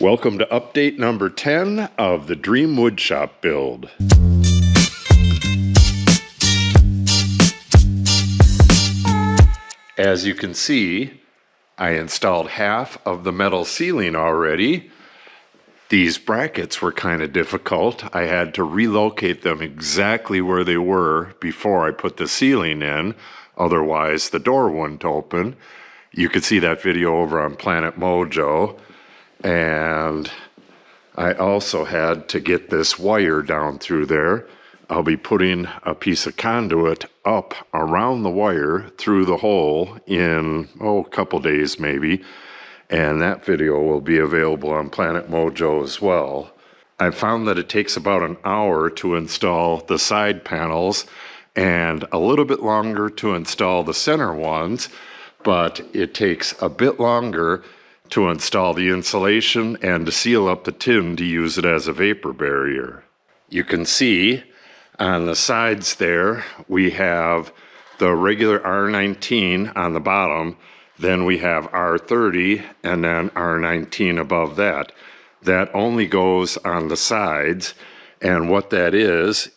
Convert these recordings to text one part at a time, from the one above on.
Welcome to update number 10 of the Dream Woodshop build. As you can see, I installed half of the metal ceiling already. These brackets were kind of difficult. I had to relocate them exactly where they were before I put the ceiling in, otherwise the door wouldn't open. You could see that video over on Planet Mojo. And I also had to get this wire down through there. I'll be putting a piece of conduit up around the wire through the hole in, a couple days maybe. And that video will be available on Planet Mojo as well. I found that it takes about an hour to install the side panels and a little bit longer to install the center ones, but it takes a bit longer to install the insulation and to seal up the tin to use it as a vapor barrier. You can see on the sides there, we have the regular R19 on the bottom, then we have R30, and then R19 above that. That only goes on the sides, and what that is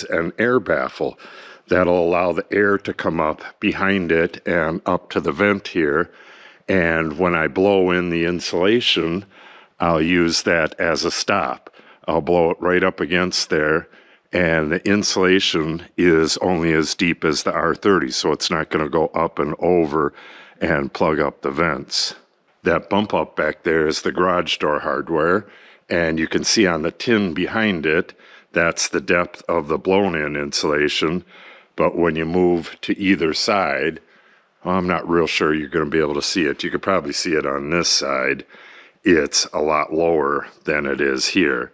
an air baffle. That'll allow the air to come up behind it and up to the vent here. And when I blow in the insulation, I'll use that as a stop. I'll blow it right up against there, and the insulation is only as deep as the R30, so it's not going to go up and over and plug up the vents. That bump up back there is the garage door hardware, and you can see on the tin behind it, that's the depth of the blown-in insulation. But when you move to either side, I'm not real sure you're going to be able to see it. You could probably see it on this side. It's a lot lower than it is here.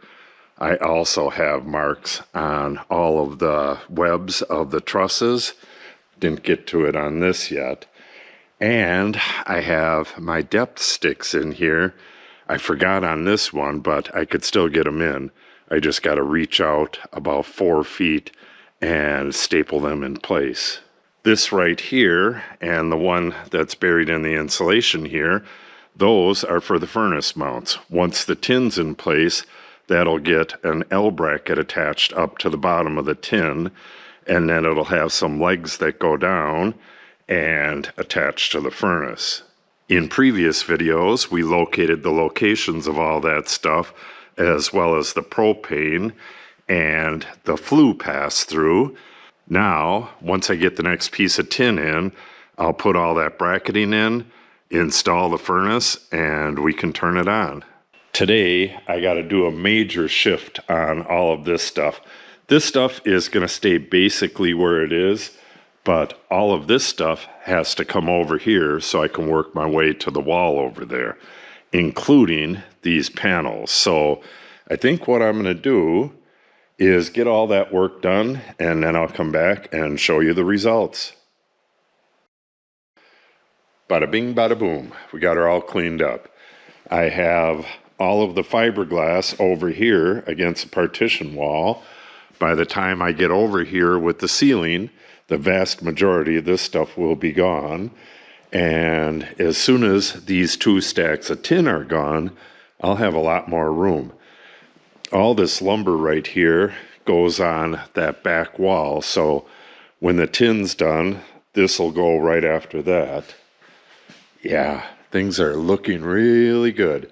I also have marks on all of the webs of the trusses. Didn't get to it on this yet. And I have my depth sticks in here. I forgot on this one, but I could still get them in. I just got to reach out about 4 feet and staple them in place. This right here and the one that's buried in the insulation here, those are for the furnace mounts. Once the tin's in place, that'll get an L bracket attached up to the bottom of the tin, and then it'll have some legs that go down and attach to the furnace. In previous videos, we located the locations of all that stuff, as well as the propane and the flue pass-through. Now, once I get the next piece of tin in, I'll put all that bracketing in, install the furnace, and we can turn it on. Today, I got to do a major shift on all of this stuff. This stuff is going to stay basically where it is, but all of this stuff has to come over here so I can work my way to the wall over there, including these panels. So I think what I'm going to do is get all that work done, and then I'll come back and show you the results. Bada bing, bada boom. We got her all cleaned up. I have all of the fiberglass over here against the partition wall. By the time I get over here with the ceiling, the vast majority of this stuff will be gone. And as soon as these 2 stacks of tin are gone, I'll have a lot more room. All this lumber right here goes on that back wall, so when the tin's done, this will go right after that. Yeah, things are looking really good.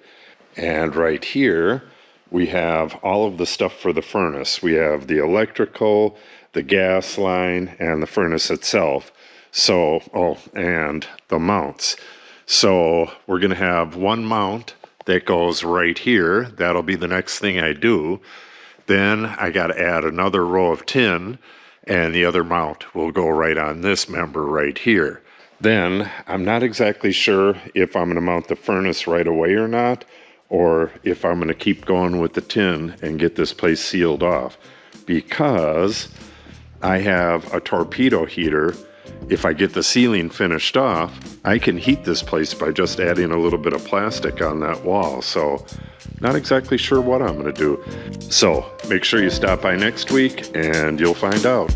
And right here, we have all of the stuff for the furnace. We have the electrical, the gas line, and the furnace itself. So, and the mounts. So we're going to have one mount that goes right here. That'll be the next thing I do. Then I got to add another row of tin, and the other mount will go right on this member right here. Then I'm not exactly sure if I'm going to mount the furnace right away or not, or if I'm going to keep going with the tin and get this place sealed off, because I have a torpedo heater. If I get the ceiling finished off, I can heat this place by just adding a little bit of plastic on that wall. So not exactly sure what I'm going to do. So make sure you stop by next week and you'll find out.